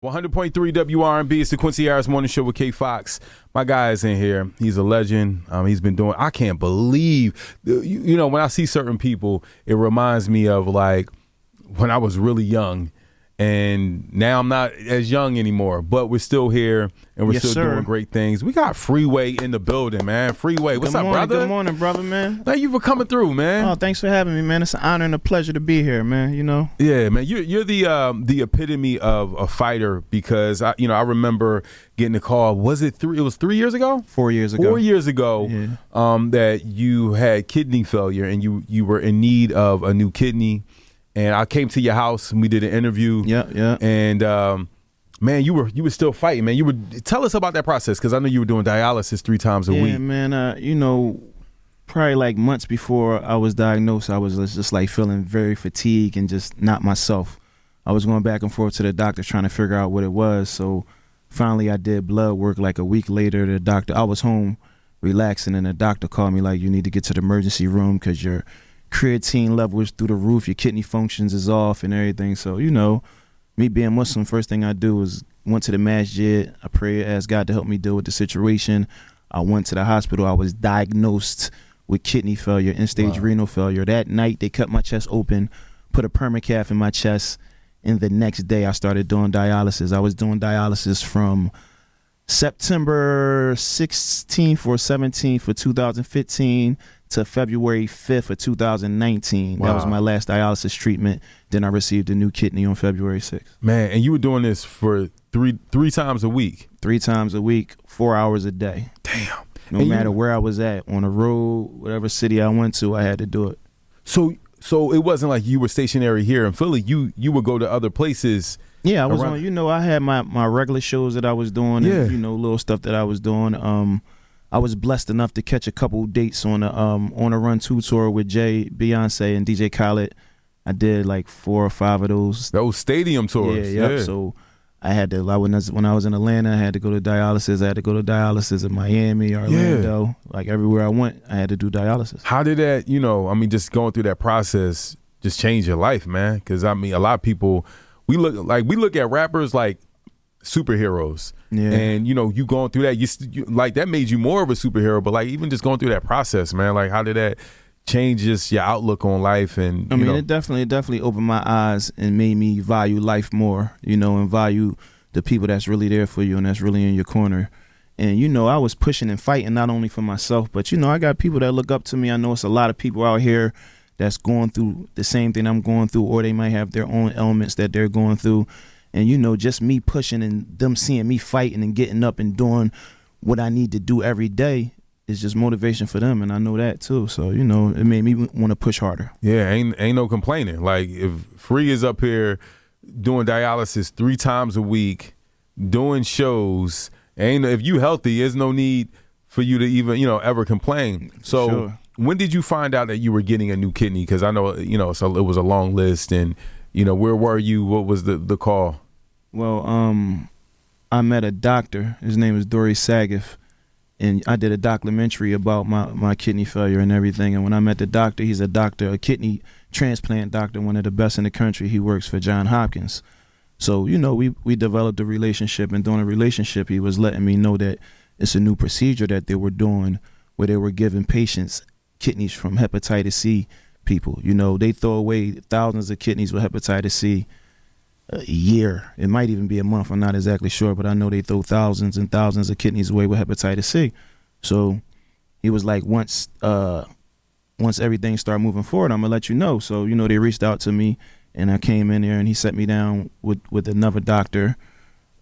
100.3 WRB. It's the Quincy Harris Morning Show with K Fox. My guy is in here. He's a legend. He's been doing, I can't believe, you know, when I see certain people, it reminds me of like when I was really young. And now I'm not as young anymore, but we're still here and we're still doing great things. We got Freeway in the building, man. Freeway, what's up, brother? Good morning, brother, man. Thank you for coming through, man. Oh, thanks for having me, man. It's an honor and a pleasure to be here, man. You know. Yeah, man. You're the epitome of a fighter because I remember getting a call. Was it 3? It was 3 years ago. 4 years ago. 4 years ago. Yeah. That you had kidney failure and you were in need of a new kidney. And I came to your house and we did an interview. Yeah. And man, you were still fighting, man. Tell us about that process because I know you were doing dialysis 3 times a week. Yeah, man. You know, probably like months before I was diagnosed, I was just like feeling very fatigued and just not myself. I was going back and forth to the doctor trying to figure out what it was. So finally, I did blood work. Like a week later, I was home relaxing, and the doctor called me like, "You need to get to the emergency room because your creatine level is through the roof, your kidney functions is off and everything." So, you know, me being Muslim, first thing I do is went to the masjid. I prayed, asked God to help me deal with the situation. I went to the hospital. I was diagnosed with kidney failure, end-stage renal failure. That night, they cut my chest open, put a permacath in my chest, and the next day I started doing dialysis. I was doing dialysis from September 16th or 17th for 2015 to February 5th of 2019. Wow. That was my last dialysis treatment. Then I received a new kidney on February 6th. Man, and you were doing this for three times a week? 3 times a week, 4 hours a day. Damn. No matter where I was at, on the road, whatever city I went to, I had to do it. So it wasn't like you were stationary here in Philly. You would go to other places. Yeah, I was on, you know, I had my regular shows that I was doing and, you know, little stuff that I was doing. I was blessed enough to catch a couple dates on a Run 2 tour with Jay, Beyonce, and DJ Khaled. I did like 4 or 5 of those. Those stadium tours. Yeah. So I had to, when I was in Atlanta, I had to go to dialysis. I had to go to dialysis in Miami, Orlando. Yeah. Like everywhere I went, I had to do dialysis. How did that, you know, I mean, just going through that process just change your life, man? Because, I mean, a lot of people, we look at rappers like superheroes. Yeah. And, you know, you going through that, you like that made you more of a superhero, but like even just going through that process, man, like how did that change just your outlook on life? And it definitely opened my eyes and made me value life more, you know, and value the people that's really there for you and that's really in your corner. And, you know, I was pushing and fighting not only for myself, but, you know, I got people that look up to me. I know it's a lot of people out here that's going through the same thing I'm going through, or they might have their own elements that they're going through. And, you know, just me pushing and them seeing me fighting and getting up and doing what I need to do every day is just motivation for them. And I know that, too. So, you know, it made me want to push harder. Yeah, ain't no complaining. Like, if Free is up here doing dialysis 3 times a week, doing shows, if you healthy, there's no need for you to even, you know, ever complain. So when did you find out that you were getting a new kidney? Because I know, you know, so it was a long list. And, you know, where were you? What was the call? Well, I met a doctor. His name is Dory Sagif. And I did a documentary about my kidney failure and everything. And when I met the doctor, he's a kidney transplant doctor, one of the best in the country. He works for Johns Hopkins. So, you know, we developed a relationship. And during a relationship, he was letting me know that it's a new procedure that they were doing where they were giving patients kidneys from hepatitis C people. You know, they throw away thousands of kidneys with hepatitis C a year. It might even be a month. I'm not exactly sure, but I know they throw thousands and thousands of kidneys away with hepatitis C. So he was like, once everything started moving forward, I'm gonna let you know. So, you know, they reached out to me and I came in there and he set me down with another doctor,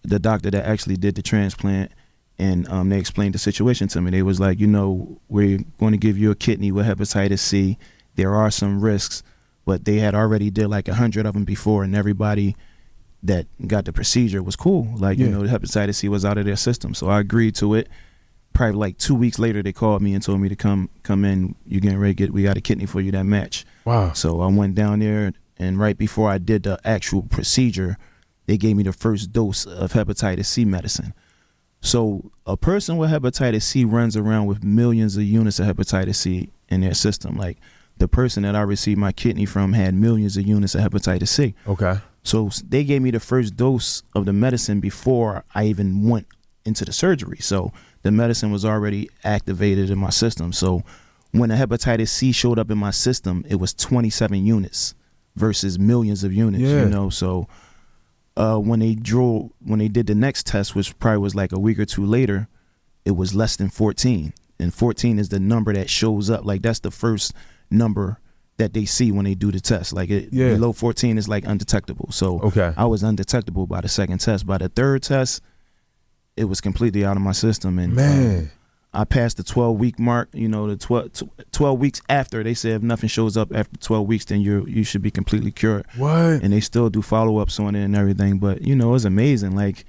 the doctor that actually did the transplant. And they explained the situation to me. They was like, you know, we're going to give you a kidney with hepatitis C. There are some risks, but they had already did like 100 of them before, and everybody that got the procedure was cool. Like, you know, the hepatitis C was out of their system. So I agreed to it. Probably like 2 weeks later, they called me and told me to come in. You're getting ready we got a kidney for you that match. Wow. So I went down there, and right before I did the actual procedure, they gave me the first dose of hepatitis C medicine. So a person with hepatitis C runs around with millions of units of hepatitis C in their system. Like the person that I received my kidney from had millions of units of hepatitis C. Okay. So they gave me the first dose of the medicine before I even went into the surgery. So the medicine was already activated in my system. So when the hepatitis C showed up in my system, it was 27 units versus millions of units, Yeah. you know. So when they did the next test, which probably was like a week or two later, it was less than 14. And 14 is the number that shows up. Like that's the first number that they see when they do the test. Like below 14 is like undetectable. So Okay. I was undetectable by the second test. By the third test, it was completely out of my system. And Man. I passed the 12-week mark. You know, the 12 weeks after, they said if nothing shows up after 12 weeks, then you should be completely cured. What? And they still do follow-ups on it and everything. But, you know, it's amazing. Like,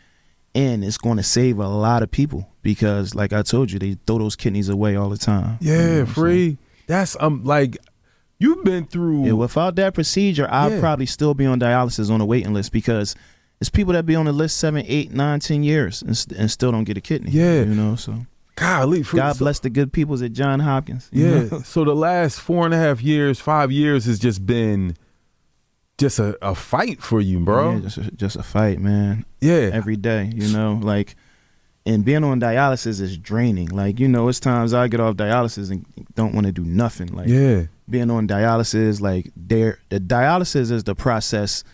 and it's going to save a lot of people because, like I told you, they throw those kidneys away all the time. Yeah, You know, Free. That's like you've been through. Yeah, without that procedure, I'd probably still be on dialysis on a waiting list because it's people that be on the list 7, 8, 9, 10 years and still don't get a kidney. Yeah. You know, so Golly, God bless the good peoples at Johns Hopkins. you Yeah. know? So the last 4.5 years, 5 years has just been just a fight for you, bro. Yeah, just a fight, man. Yeah. Every day, you know, like, and being on dialysis is draining. Like, you know, it's times I get off dialysis and don't want to do nothing. Like, Yeah. being on dialysis, like, the dialysis is the process.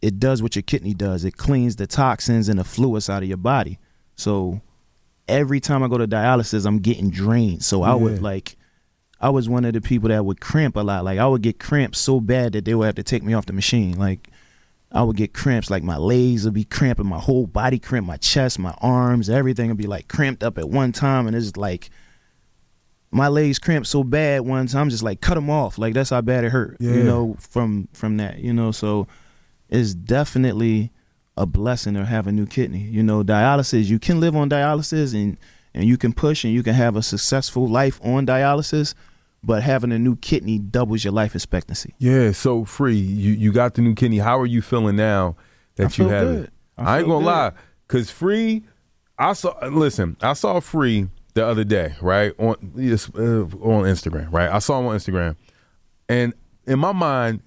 It does what your kidney does. It cleans the toxins and the fluids out of your body. So every time I go to dialysis, I'm getting drained. So I would I was one of the people that would cramp a lot. Like I would get cramps so bad that they would have to take me off the machine. Like I would get cramps, like my legs would be cramping, my whole body cramp, my chest, my arms, everything would be like cramped up at one time. And it's like my legs cramped so bad one time, I'm just like cut them off. Like that's how bad it hurt, you know, from that, you know. So it's definitely a blessing to have a new kidney. You know, dialysis, you can live on dialysis and you can push and you can have a successful life on dialysis, but having a new kidney doubles your life expectancy. Yeah. So Free, you got the new kidney. How are you feeling now that you have it? I ain't gonna lie, cause Free, I saw Free the other day, right, on Instagram, right? I saw him on Instagram, and in my mind,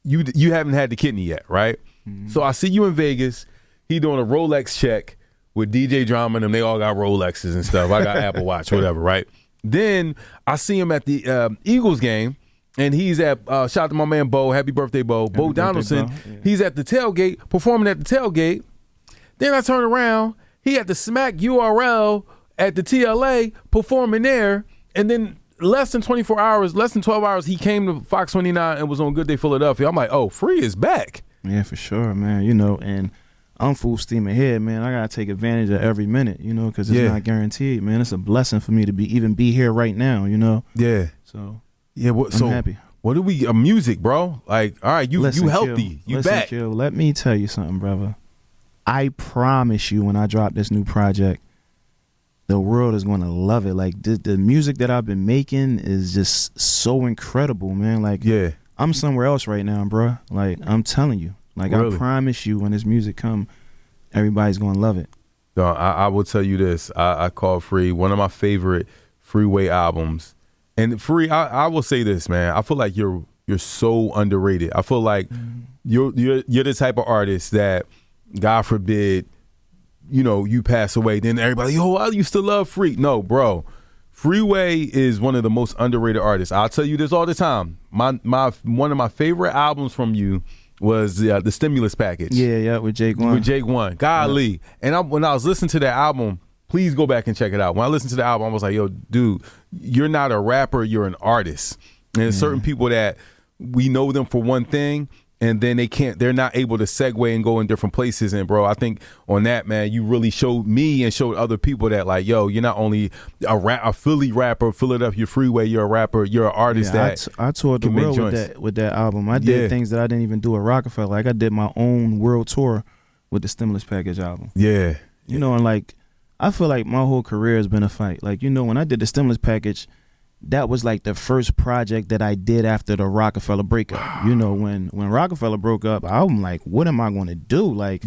you haven't had the kidney yet, right? Mm-hmm. So I see you in Vegas. He doing a Rolex check with DJ Drama and them. They all got Rolexes and stuff. I got Apple Watch, whatever, right? Then I see him at the Eagles game, and he's at shout out to my man Bo. Happy birthday, Bo. Bo Donaldson. Yeah. He's at the tailgate, performing at the tailgate. Then I turn around. He at the Smack URL at the TLA performing there, and then less than 12 hours, he came to Fox 29 and was on Good Day Philadelphia. I'm like, oh, Free is back. Yeah, for sure, man. You know, and I'm full steam ahead, man. I gotta take advantage of every minute, you know, because it's not guaranteed, man. It's a blessing for me to be here right now, you know. Yeah. So yeah, I'm happy. What do we music, bro? Like, all right, you healthy, you back. Kill, let me tell you something, brother. I promise you, when I drop this new project, the world is going to love it. Like the music that I've been making is just so incredible, man. Like, yeah, I'm somewhere else right now, bro. Like, I'm telling you. Like, really? I promise you, when this music come, everybody's going to love it. No, I will tell you this. I call Free one of my favorite Freeway albums. And Free, I will say this, man. I feel like you're so underrated. I feel like you're the type of artist that, God forbid, you know, you pass away, then everybody, yo, I used to love Free. No, bro. Freeway is one of the most underrated artists. I'll tell you this all the time. My one of my favorite albums from you was the Stimulus Package. Yeah, with Jake One. With Jake One. Golly. Yeah. And when I was listening to that album, please go back and check it out. When I listened to the album, I was like, yo, dude, you're not a rapper, you're an artist. And there's certain people that we know them for one thing, and then they're not able to segue and go in different places. And bro, I think on that, man, you really showed me and showed other people that, like, yo, you're not only a Philly rapper, Philadelphia Freeway, you're a rapper, you're an artist that I toured the world with that album. I did things that I didn't even do at Rockefeller. Like, I did my own world tour with the Stimulus Package album. Yeah. You know, and like, I feel like my whole career has been a fight. Like, you know, when I did the Stimulus Package, that was like the first project that I did after the Rockefeller breakup. You know, when Rockefeller broke up, I'm like, what am I going to do? Like,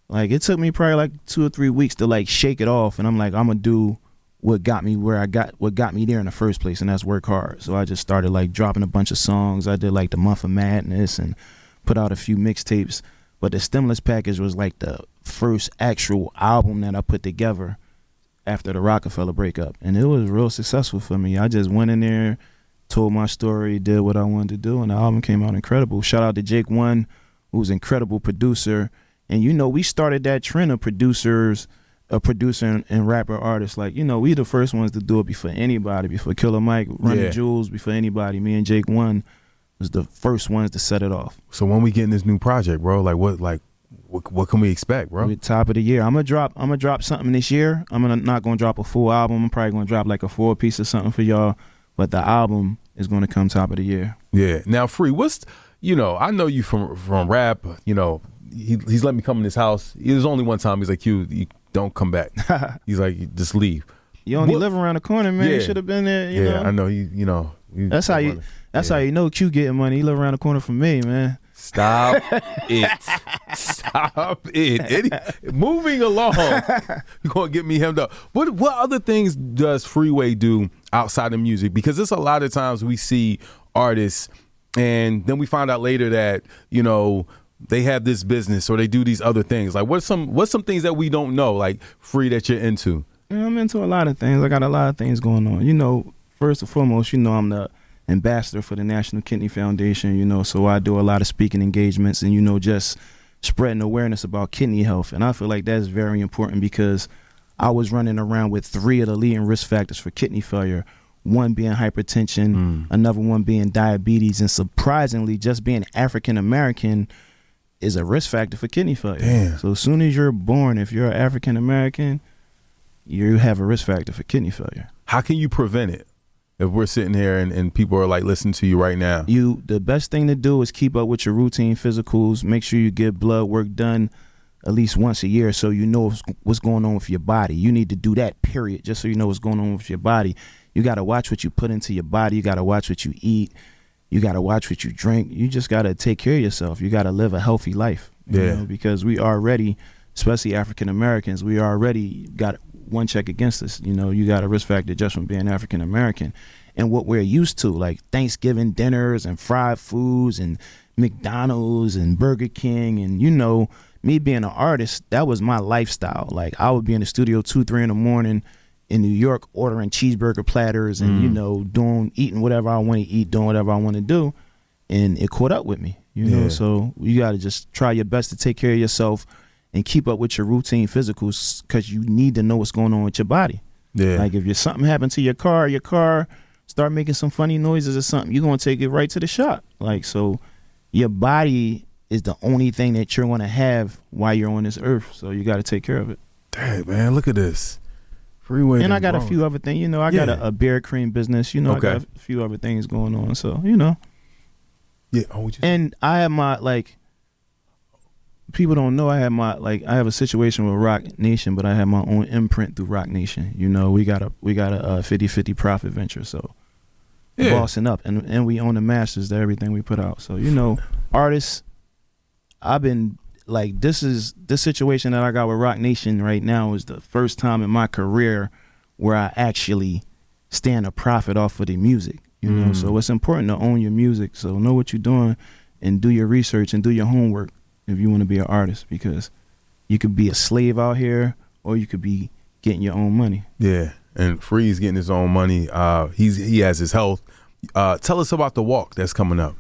like, it took me probably like 2 or 3 weeks to like shake it off, and I'm like, I'm gonna do what got me there in the first place, and that's work hard. So I just started like dropping a bunch of songs. I did like the Month of Madness and put out a few mixtapes, but the Stimulus package was like the first actual album that I put together after the Rockefeller breakup, and it was real successful for me. I just went in there, told my story, did what I wanted to do, and the album came out incredible. Shout out to Jake One, who's an incredible producer. And, you know, we started that trend of producers, a producer and rapper artists. Like, you know, we the first ones to do it before anybody, before Killer Mike, Run the Jewels, before anybody. Me and Jake One was the first ones to set it off. So when we get in this new project, bro, what can we expect, bro? We're top of the year. I'm gonna drop something this year. Not gonna drop a full album. I'm probably gonna drop like a 4-piece or something for y'all. But the album is gonna come top of the year. Yeah. Now, Free, I know you from rap. You know, he's let me come in his house. There's only one time he's like, you don't come back. He's like, just leave. You only live around the corner, man. You should have been there. You know? I know. That's how you know Q getting money. He live around the corner from me, man. Stop it. Stop it. Moving along. You're going to get me hemmed up. What other things does Freeway do outside of music? Because there's a lot of times we see artists and then we find out later that, you know, they have this business or they do these other things. Like what's some things that we don't know, like Free, that you're into? Yeah, I'm into a lot of things. I got a lot of things going on. You know, first and foremost, you know, I'm the ambassador for the National Kidney Foundation, you know, so I do a lot of speaking engagements and, you know, just spreading awareness about kidney health. And I feel like that's very important because I was running around with 3 of the leading risk factors for kidney failure, one being hypertension, another one being diabetes, and surprisingly, just being African American is a risk factor for kidney failure. Damn. So as soon as you're born, if you're African American, you have a risk factor for kidney failure. How can you prevent it? If we're sitting here and people are like listening to you right now, the best thing to do is keep up with your routine physicals. Make sure you get blood work done at least once a year so you know what's going on with your body. You need to do that, period, just so you know what's going on with your body. You got to watch what you put into your body. You got to watch what you eat. You got to watch what you drink. You just got to take care of yourself. You got to live a healthy life. You know, because we already, especially African Americans, we already got one check against us. You know, you got a risk factor just from being African American. And what we're used to, like Thanksgiving dinners and fried foods and McDonald's and Burger King. And, you know, me being an artist, that was my lifestyle. Like I would be in the studio 2-3 in the morning in New York ordering cheeseburger platters and, you know, eating whatever I want to eat, doing whatever I want to do. And it caught up with me, you know. So you got to just try your best to take care of yourself and keep up with your routine physicals because you need to know what's going on with your body. Yeah. Like if something happened to your car start making some funny noises or something, you're going to take it right to the shop. Like, so your body is the only thing that you're going to have while you're on this earth. So you got to take care of it. Dang, man, look at this. Freeway. And I got a few other things. You know, I got a bear cream business. You know, I got a few other things going on. So, you know. Yeah. And I have my, like, people don't know I have a situation with Rock Nation, but I have my own imprint through Rock Nation. You know, we got a 50-50 profit venture, so bossing up, and we own the masters to everything we put out. So, you know, artists, I've been like, this situation that I got with Rock Nation right now is the first time in my career where I actually stand a profit off of the music. You know, so it's important to own your music. So know what you're doing and do your research and do your homework if you want to be an artist, because you could be a slave out here or you could be getting your own money. Yeah, and Free's getting his own money. He has his health. Tell us about the walk that's coming up.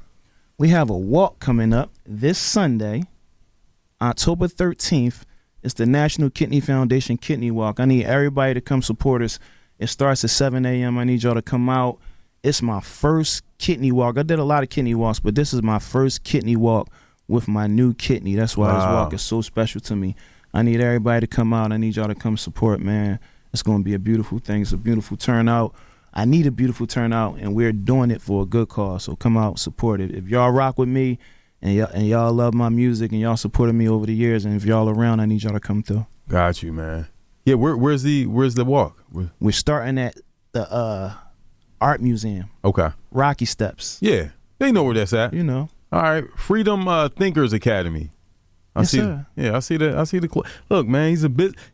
We have a walk coming up this Sunday, October 13th. It's the National Kidney Foundation Kidney Walk. I need everybody to come support us. It starts at 7 a.m. I need y'all to come out. It's my first kidney walk. I did a lot of kidney walks, but this is my first kidney walk with my new kidney. That's why this walk is so special to me. I need everybody to come out. I need y'all to come support, man. It's going to be a beautiful thing. It's a beautiful turnout. I need a beautiful turnout, and we're doing it for a good cause. So come out, support it. If y'all rock with me and y'all love my music and y'all supported me over the years, and if y'all around, I need y'all to come through. Got you, man. Yeah, where's the walk? We're starting at the Art Museum. Okay. Rocky Steps. Yeah, they know where that's at. You know. All right, Freedom Thinkers Academy. Sir. Yeah, I see the. Look, man,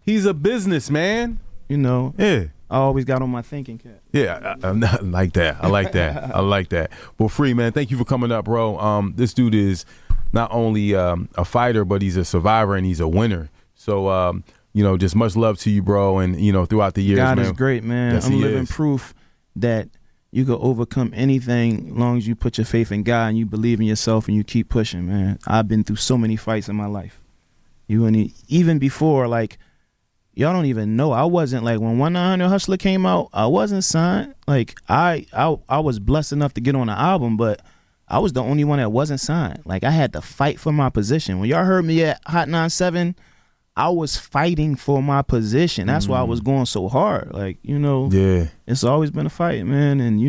he's a businessman. You know. Yeah. I always got on my thinking cap. Yeah, I like that. I like that. I like that. Well, Free, man, thank you for coming up, bro. This dude is not only a fighter, but he's a survivor and he's a winner. So, just much love to you, bro. And, throughout the years, God man. is great, man. Yes, I'm he living is. proof that you can overcome anything as long as you put your faith in God and you believe in yourself and you keep pushing, man. I've been through so many fights in my life. Even before, like, y'all don't even know. I wasn't, like, when 1-900 Hustler came out, I wasn't signed. Like, I was blessed enough to get on the album, but I was the only one that wasn't signed. Like, I had to fight for my position. When y'all heard me at Hot 97, I was fighting for my position. That's why I was going so hard. Like, Yeah. It's always been a fight, man. And,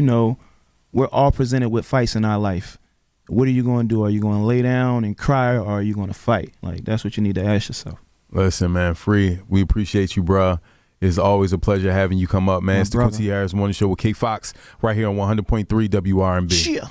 we're all presented with fights in our life. What are you going to do? Are you going to lay down and cry, or are you going to fight? Like, that's what you need to ask yourself. Listen, man, Free, we appreciate you, bruh. It's always a pleasure having you come up, man. It's the Quincy Harris Morning Show with K Fox right here on 100.3 WRNB. Yeah.